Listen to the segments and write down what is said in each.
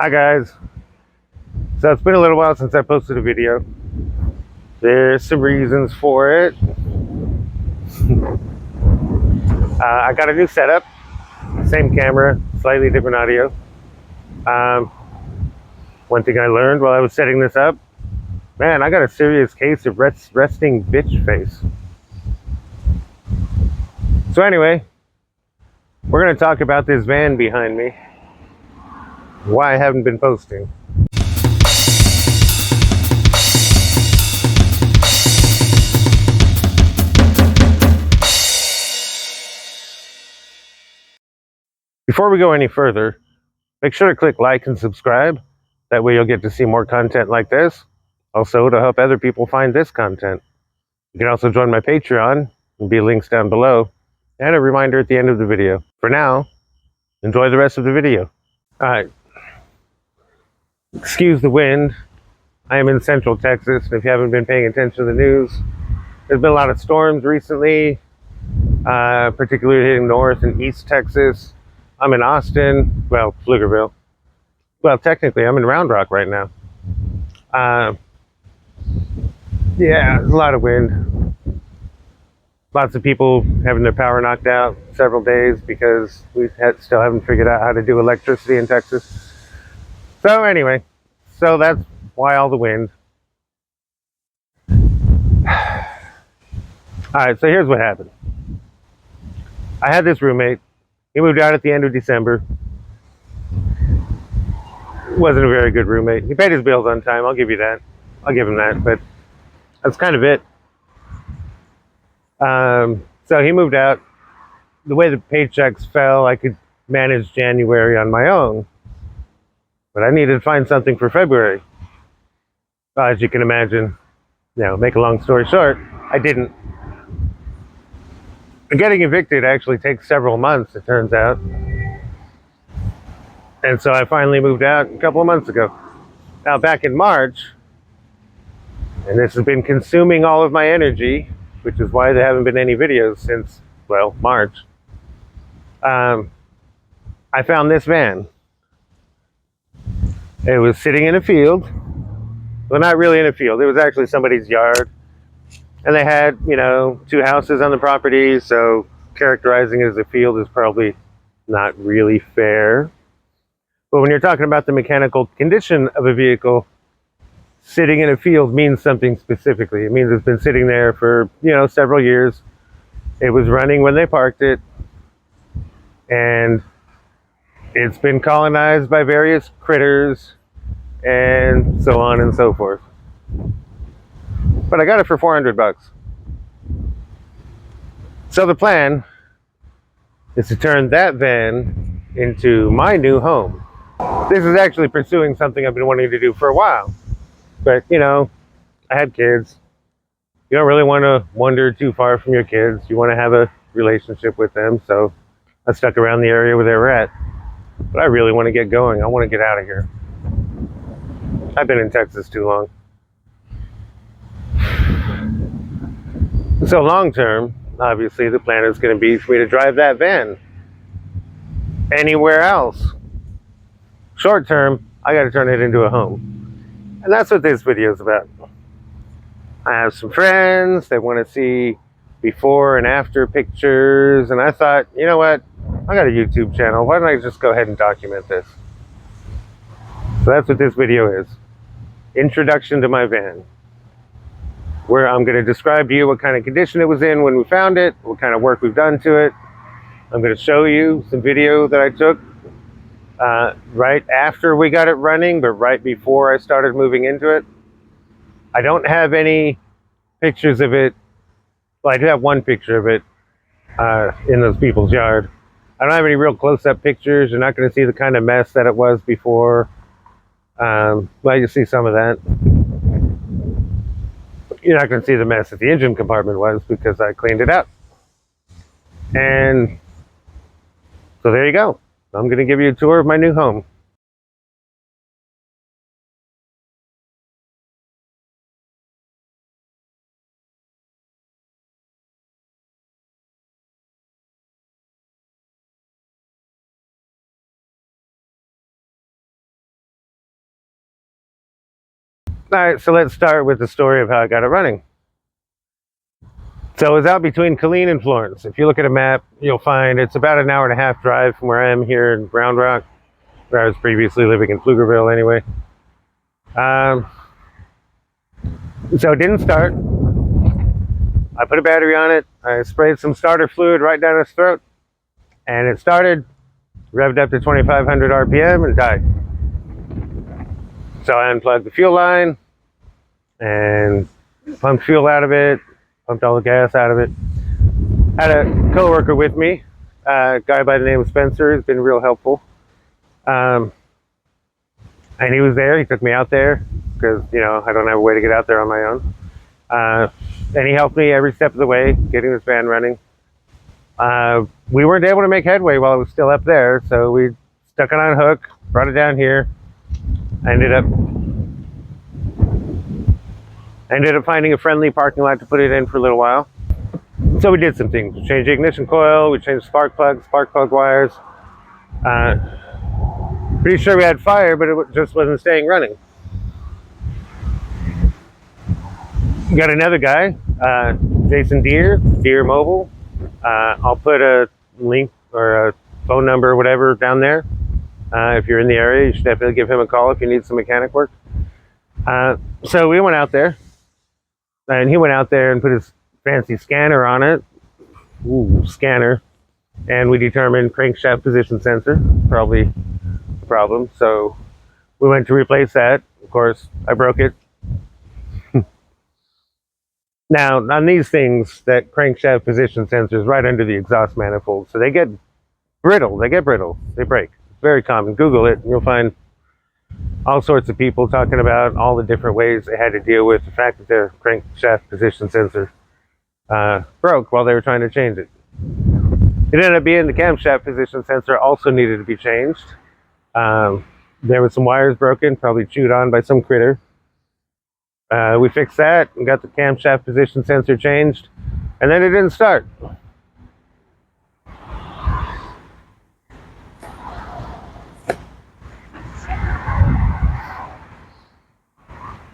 Hi guys. So it's been a little while since I posted a video. There's some reasons for it. I got a new setup, same camera, slightly different audio. Um, One thing I learned while I was setting this up, man, I got a serious case of resting bitch face. So anyway, we're gonna talk about this van behind me. Why I haven't been posting. Before we go any further, make sure to click like and subscribe. That way you'll get to see more content like this. Also, to help other people find this content. You can also join my Patreon. There'll be links down below. And a reminder at the end of the video. For now, enjoy the rest of the video. Alright, excuse the wind. I am in Central Texas, and if you haven't been paying attention to the news, there's been a lot of storms recently, particularly hitting North and East Texas. I'm in Austin, well, Pflugerville. Well, technically, I'm in Round Rock right now. Uh, yeah, there's a lot of wind. Lots of people having their power knocked out several days because still haven't figured out how to do electricity in Texas. So anyway, so that's why all the wind. All right, so here's what happened. I had this roommate. He moved out at the end of December. Wasn't a very good roommate. He paid his bills on time. I'll give you that. I'll give him that. But that's kind of it. So he moved out. The way the paychecks fell, I could manage January on my own. But I needed to find something for February. As you can imagine, make a long story short, I didn't. Getting evicted actually takes several months, it turns out. And so I finally moved out a couple of months ago. Now, back in March, and this has been consuming all of my energy, which is why there haven't been any videos since, well, March. I found this van. It was sitting in a field. Well, not really in a field. It was actually somebody's yard. And they had, two houses on the property, so characterizing it as a field is probably not really fair. But when you're talking about the mechanical condition of a vehicle, sitting in a field means something specifically. It means it's been sitting there for, several years. It was running when they parked it, and it's been colonized by various critters, and so on and so forth. But I got it for $400. So the plan is to turn that van into my new home. This is actually pursuing something I've been wanting to do for a while. But, I had kids. You don't really want to wander too far from your kids. You want to have a relationship with them. So I stuck around the area where they were at. But I really want to get going. I want to get out of here. I've been in Texas too long. So long term, obviously, the plan is going to be for me to drive that van anywhere else. Short term, I got to turn it into a home. And that's what this video is about. I have some friends that want to see before and after pictures, and I thought, you know what? I got a YouTube channel. Why don't I just go ahead and document this? So that's what this video is. Introduction to my van. Where I'm going to describe to you what kind of condition it was in when we found it, what kind of work we've done to it. I'm going to show you some video that I took right after we got it running, but right before I started moving into it. I don't have any pictures of it. Well, I do have one picture of it in those people's yard. I don't have any real close-up pictures. You're not going to see the kind of mess that it was before. Well, you see some of that. You're not going to see the mess that the engine compartment was because I cleaned it out. And so there you go. I'm going to give you a tour of my new home. All right, so let's start with the story of how I got it running. So it was out between Killeen and Florence. If you look at a map, you'll find it's about an hour and a half drive from where I am here in Round Rock, where I was previously living in Pflugerville anyway. So it didn't start. I put a battery on it. I sprayed some starter fluid right down its throat, and it started, revved up to 2,500 RPM, and died. So I unplugged the fuel line and pumped fuel out of it, pumped all the gas out of it. Had a coworker with me, a guy by the name of Spencer, who's been real helpful. And he was there. He took me out there because, you know, I don't have a way to get out there on my own. And he helped me every step of the way, getting this van running. We weren't able to make headway while it was still up there, so we stuck it on a hook, brought it down here. I ended up finding a friendly parking lot to put it in for a little while. So we did some things. We changed the ignition coil, we changed spark plug wires. Pretty sure we had fire, but it just wasn't staying running. We got another guy, Jason Dere, Dere Mobile. I'll put a link or a phone number or whatever down there. If you're in the area, you should definitely give him a call if you need some mechanic work. So we went out there, and he went out there and put his fancy scanner on it. Ooh, scanner. And we determined crankshaft position sensor, probably a problem. So we went to replace that. Of course, I broke it. Now, on these things, that crankshaft position sensor is right under the exhaust manifold. So they get brittle. They break. It's very common. Google it, and you'll find all sorts of people talking about all the different ways they had to deal with the fact that their crankshaft position sensor broke while they were trying to change it. It ended up being the camshaft position sensor also needed to be changed. There were some wires broken, probably chewed on by some critter. We fixed that and got the camshaft position sensor changed, and then it didn't start.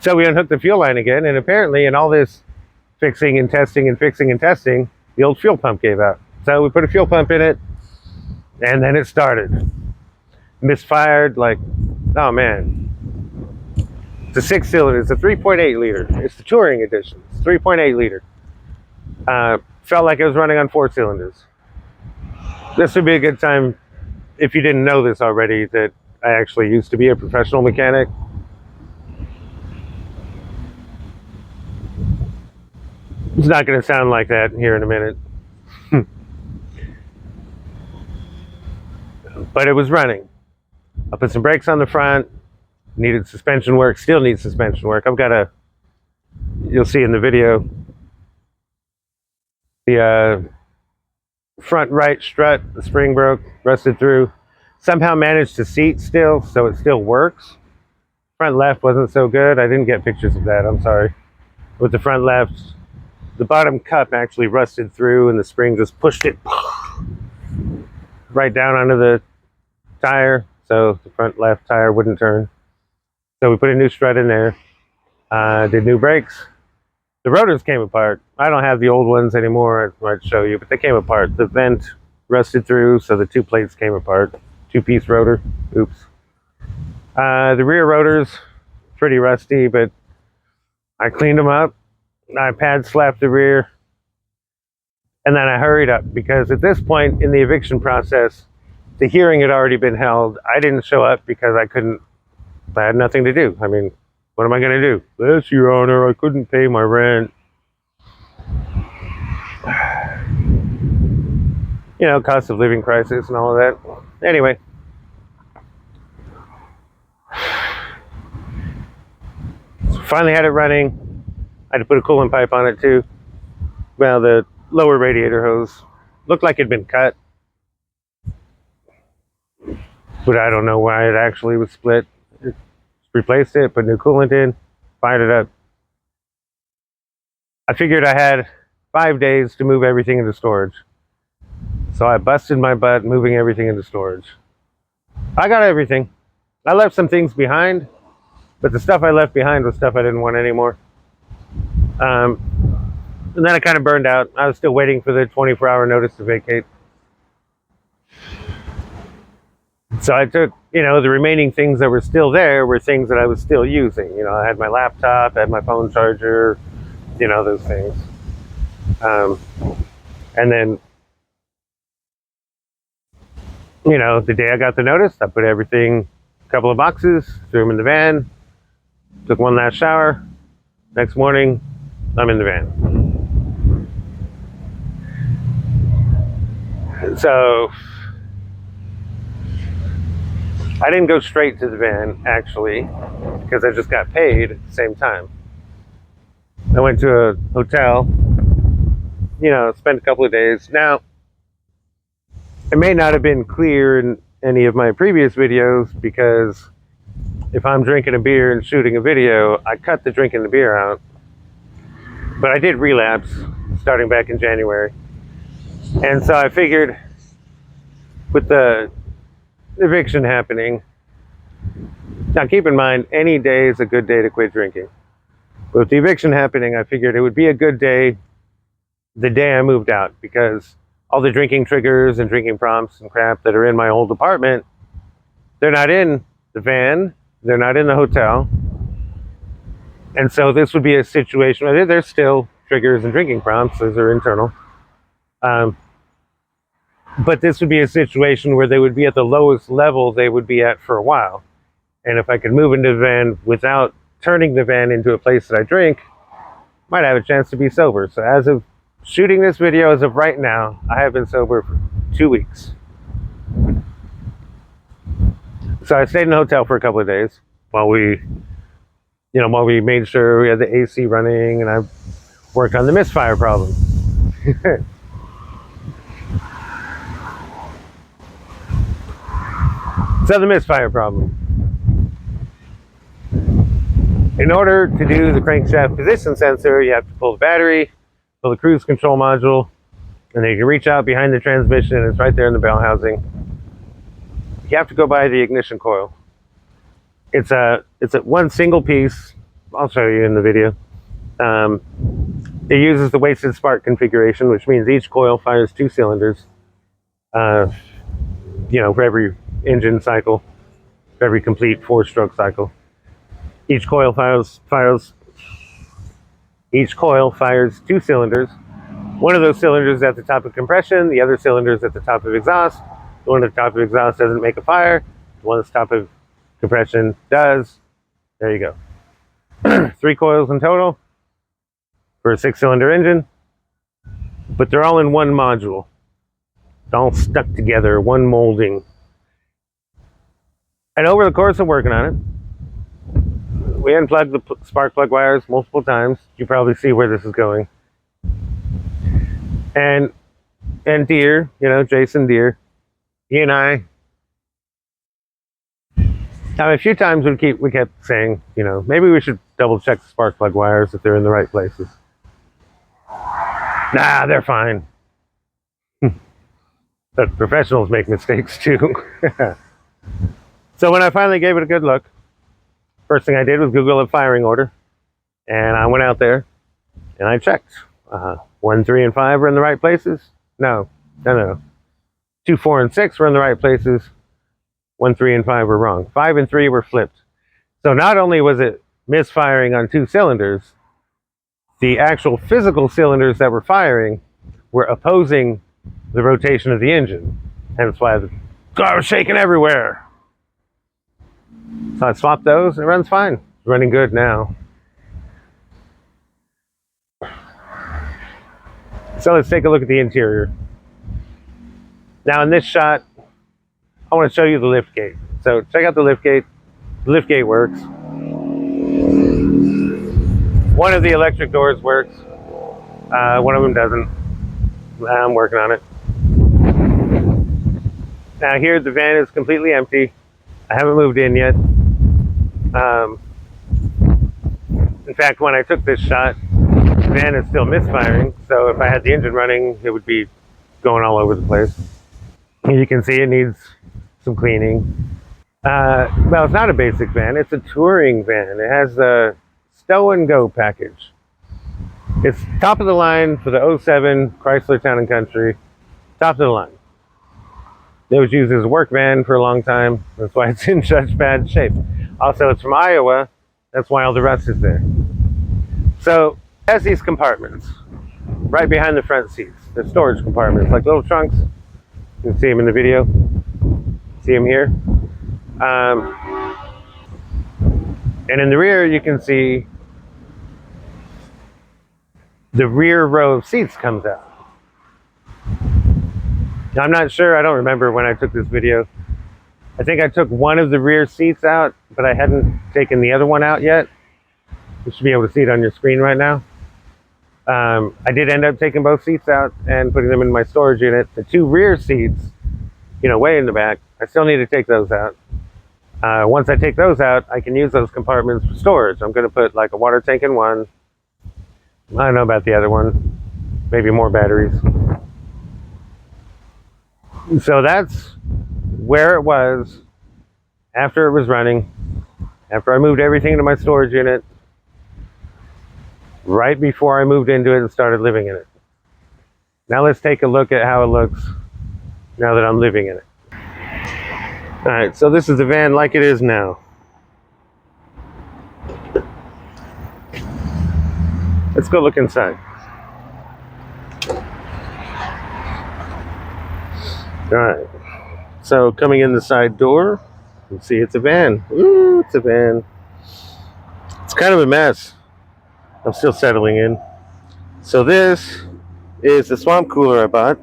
So we unhooked the fuel line again, and apparently in all this fixing and testing, the old fuel pump gave out. So we put a fuel pump in it, and then it started. Misfired, like, oh man. It's a 6-cylinder, it's a 3.8 liter. It's the touring edition, it's 3.8 liter. Felt like it was running on 4 cylinders. This would be a good time, if you didn't know this already, that I actually used to be a professional mechanic. It's not going to sound like that here in a minute. But it was running. I put some brakes on the front, needed suspension work, still needs suspension work. I've got you'll see in the video, the front right strut, the spring broke, rusted through. Somehow managed to seat still, so it still works. Front left wasn't so good. I didn't get pictures of that, I'm sorry. With the front left, the bottom cup actually rusted through and the spring just pushed it right down onto the tire, so the front left tire wouldn't turn. So we put a new strut in there, did new brakes. The rotors came apart. I don't have the old ones anymore, I might show you, but they came apart. The vent rusted through, so the 2 plates came apart. 2-piece rotor, oops. The rear rotors, pretty rusty, but I cleaned them up. I pad slapped the rear, and then I hurried up because at this point in the eviction process, the hearing had already been held. I didn't show up because I had nothing to do. I mean, what am I going to do? Yes, Your Honor, I couldn't pay my rent. You know, cost of living crisis and all of that. Anyway. So finally had it running. I had to put a coolant pipe on it too. Well, the lower radiator hose looked like it'd been cut, but I don't know why it actually was split. Replaced it, put new coolant in, fired it up. I figured I had 5 days to move everything into storage. So I busted my butt moving everything into storage. I got everything. I left some things behind. But the stuff I left behind was stuff I didn't want anymore. And then I kind of burned out. I was still waiting for the 24-hour notice to vacate. So I took, the remaining things that were still there were things that I was still using. I had my laptop, I had my phone charger, those things. And then, the day I got the notice, I put everything, a couple of boxes, threw them in the van, took one last shower. Next morning, I'm in the van. So I didn't go straight to the van, actually, because I just got paid at the same time. I went to a hotel, spent a couple of days. Now, it may not have been clear in any of my previous videos, because if I'm drinking a beer and shooting a video, I cut the drinking the beer out. But I did relapse starting back in January. And so I figured, with the eviction happening, now keep in mind, any day is a good day to quit drinking. But with the eviction happening, I figured it would be a good day the day I moved out, because all the drinking triggers and drinking prompts and crap that are in my old apartment, they're not in the van, they're not in the hotel. And so this would be a situation where there's still triggers and drinking prompts, those are internal. But this would be a situation where they would be at the lowest level they would be at for a while. And if I could move into the van without turning the van into a place that I drink, might have a chance to be sober. So as of shooting this video, as of right now, I have been sober for 2 weeks. So I stayed in the hotel for a couple of days while we made sure we had the AC running, and I worked on the misfire problem. So the misfire problem. In order to do the crankshaft position sensor, you have to pull the battery, pull the cruise control module, and then you can reach out behind the transmission, and it's right there in the bell housing. You have to go by the ignition coil. It's a one single piece. I'll show you in the video. It uses the wasted spark configuration, which means each coil fires 2 cylinders. For every engine cycle, for every complete 4-stroke cycle. Each coil fires 2 cylinders. One of those cylinders is at the top of compression, the other cylinder is at the top of exhaust. The one at the top of exhaust doesn't make a fire, the one at the top of compression does. There you go. 3 coils in total for a 6-cylinder engine, but they're all in one module, all stuck together, one molding. And over the course of working on it, we unplugged the spark plug wires multiple times. You probably see where this is going. And Dere, Jason Dere, he and I, a few times we kept saying, maybe we should double check the spark plug wires if they're in the right places. Nah, they're fine. But professionals make mistakes too. So when I finally gave it a good look, first thing I did was Google a firing order, and I went out there and I checked. 1, 3, and 5 were in the right places. No. 2, 4, and 6 were in the right places. 1, 3, and 5 were wrong. 5 and 3 were flipped. So not only was it misfiring on 2 cylinders, the actual physical cylinders that were firing were opposing the rotation of the engine. Hence why the car was shaking everywhere. So I swapped those, and it runs fine. It's running good now. So let's take a look at the interior. Now in this shot, I want to show you the lift gate. So check out the lift gate. The lift gate works. One of the electric doors works. One of them doesn't. I'm working on it. Now here the van is completely empty. I haven't moved in yet. In fact, when I took this shot, the van is still misfiring, so if I had the engine running, it would be going all over the place. And you can see it needs some cleaning. Well, it's not a basic van. It's a touring van. It has a stow and go package. It's top of the line for the '07 Chrysler Town and Country. Top of the line. It was used as a work van for a long time. That's why it's in such bad shape. Also, it's from Iowa. That's why all the rust is there. So it has these compartments right behind the front seats. They're storage compartments, like little trunks. You can see them in the video. See them here. And in the rear, you can see the rear row of seats comes out. I'm not sure. I don't remember when I took this video. I think I took one of the rear seats out, but I hadn't taken the other one out yet. You should be able to see it on your screen right now. I did end up taking both seats out and putting them in my storage unit. The two rear seats, way in the back, I still need to take those out. Once I take those out, I can use those compartments for storage. I'm going to put like a water tank in one. I don't know about the other one. Maybe more batteries. So that's where it was after it was running, after I moved everything into my storage unit, right before I moved into it and started living in it. Now let's take a look at how it looks now that I'm living in it. All right, so this is the van like it is now. Let's go look inside. All right, so coming in the side door, you can see it's a van. Ooh, it's a van. It's kind of a mess. I'm still settling in. So this is the swamp cooler I bought.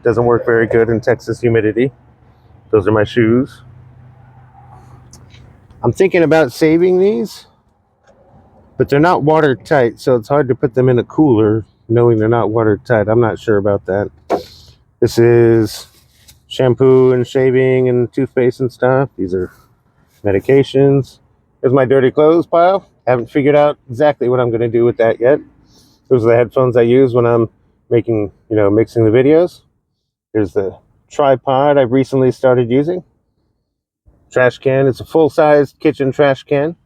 Doesn't work very good in Texas humidity. Those are my shoes. I'm thinking about saving these, but they're not watertight, so it's hard to put them in a cooler knowing they're not watertight. I'm not sure about that. This is shampoo and shaving and toothpaste and stuff. These are medications. There's my dirty clothes pile. Haven't figured out exactly what I'm going to do with that yet. Those are the headphones I use when I'm mixing the videos. There's the tripod I've recently started using. Trash can. It's a full-size kitchen trash can.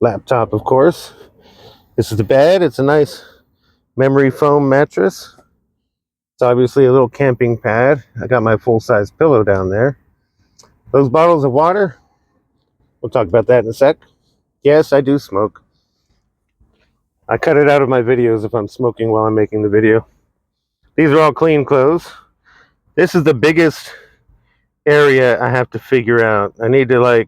Laptop, of course. This is the bed. It's a nice memory foam mattress. It's obviously a little camping pad. I got my full-size pillow down there. Those bottles of water, we'll talk about that in a sec. Yes, I do smoke. I cut it out of my videos if I'm smoking while I'm making the video. These are all clean clothes. This is the biggest area I have to figure out. I need to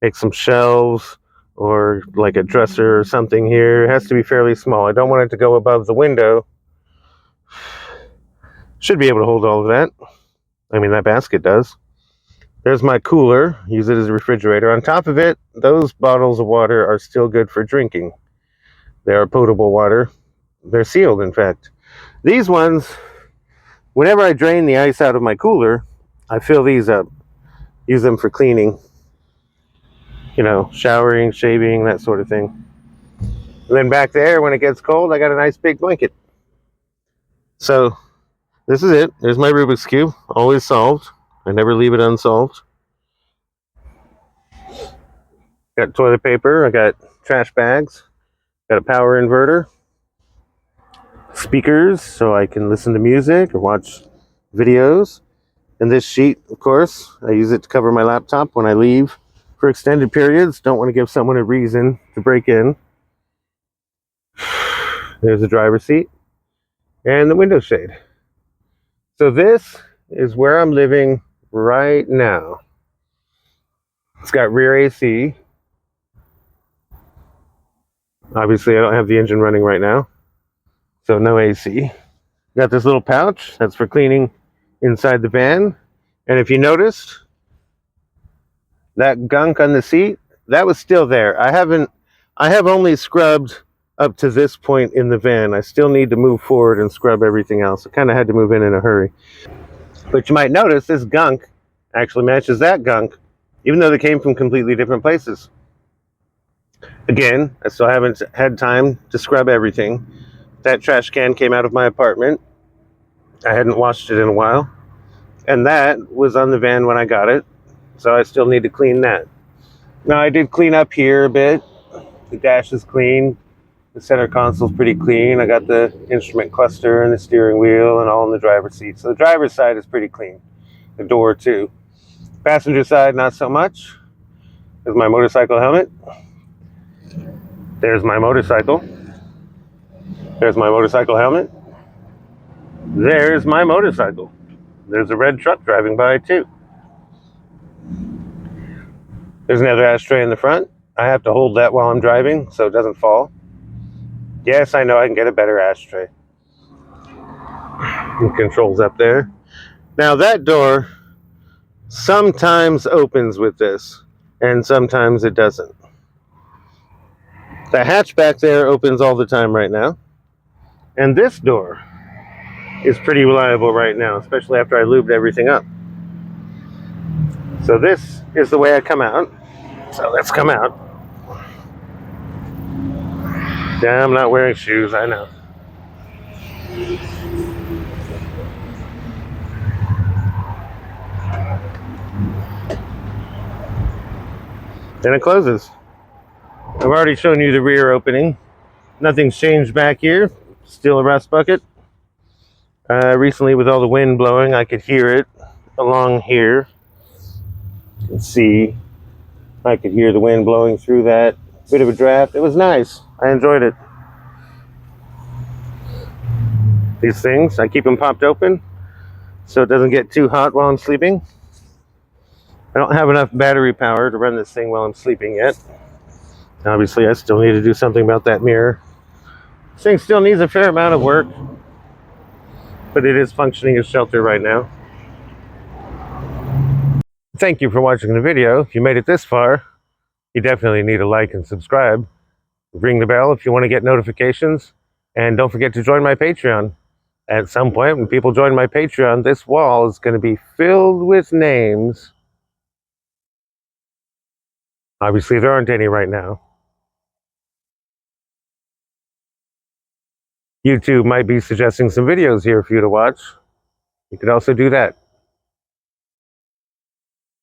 make some shelves or like a dresser or something here. It has to be fairly small. I don't want it to go above the window. Should be able to hold all of that. I mean, that basket does. There's my cooler. Use it as a refrigerator. On top of it, those bottles of water are still good for drinking. They are potable water. They're sealed, in fact. These ones, whenever I drain the ice out of my cooler, I fill these up. Use them for cleaning. Showering, shaving, that sort of thing. And then back there, when it gets cold, I got a nice big blanket. So this is it. There's my Rubik's Cube. Always solved. I never leave it unsolved. Got toilet paper. I got trash bags. Got a power inverter. Speakers so I can listen to music or watch videos. And this sheet, of course, I use it to cover my laptop when I leave for extended periods. Don't want to give someone a reason to break in. There's the driver's seat and the window shade. So this is where I'm living right now. It's got rear AC. Obviously, I don't have the engine running right now, so no AC. Got this little pouch that's for cleaning inside the van. And if you noticed, that gunk on the seat, that was still there. I have only scrubbed up to this point in the van. I still need to move forward and scrub everything else. I kind of had to move in a hurry. But you might notice this gunk actually matches that gunk, even though they came from completely different places. Again, I still haven't had time to scrub everything. That trash can came out of my apartment. I hadn't washed it in a while. And that was on the van when I got it. so I still need to clean that. Now, I did clean up here a bit. The dash is clean. The center console's pretty clean. I got the instrument cluster and the steering wheel and all in the driver's seat. So the driver's side is pretty clean. The door too. Passenger side, not so much. There's my motorcycle helmet. There's my motorcycle. There's my motorcycle helmet. There's my motorcycle. There's a red truck driving by too. There's another ashtray in the front. I have to hold that while I'm driving so it doesn't fall. Yes, I know I can get a better ashtray. And controls up there. Now that door sometimes opens with this, and sometimes it doesn't. The hatch back there opens all the time right now. And this door is pretty reliable right now, especially after I lubed everything up. So this is the way I come out. So let's come out. Yeah, I'm not wearing shoes, I know. Then it closes. I've already shown you the rear opening. Nothing's changed back here. Still a rust bucket. Recently, with all the wind blowing, I could hear it along here. You can see I could hear the wind blowing through that. Bit of a draft. It was nice. I enjoyed it. These things, I keep them popped open so it doesn't get too hot while I'm sleeping. I don't have enough battery power to run this thing while I'm sleeping yet. Obviously, I still need to do something about that mirror. This thing still needs a fair amount of work, but it is functioning as shelter right now. Thank you for watching the video. If you made it this far, you definitely need to like and subscribe. Ring the bell if you want to get notifications. And don't forget to join my Patreon. At some point, when people join my Patreon, this wall is going to be filled with names. Obviously, there aren't any right now. YouTube might be suggesting some videos here for you to watch. You could also do that.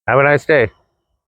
Have a nice day.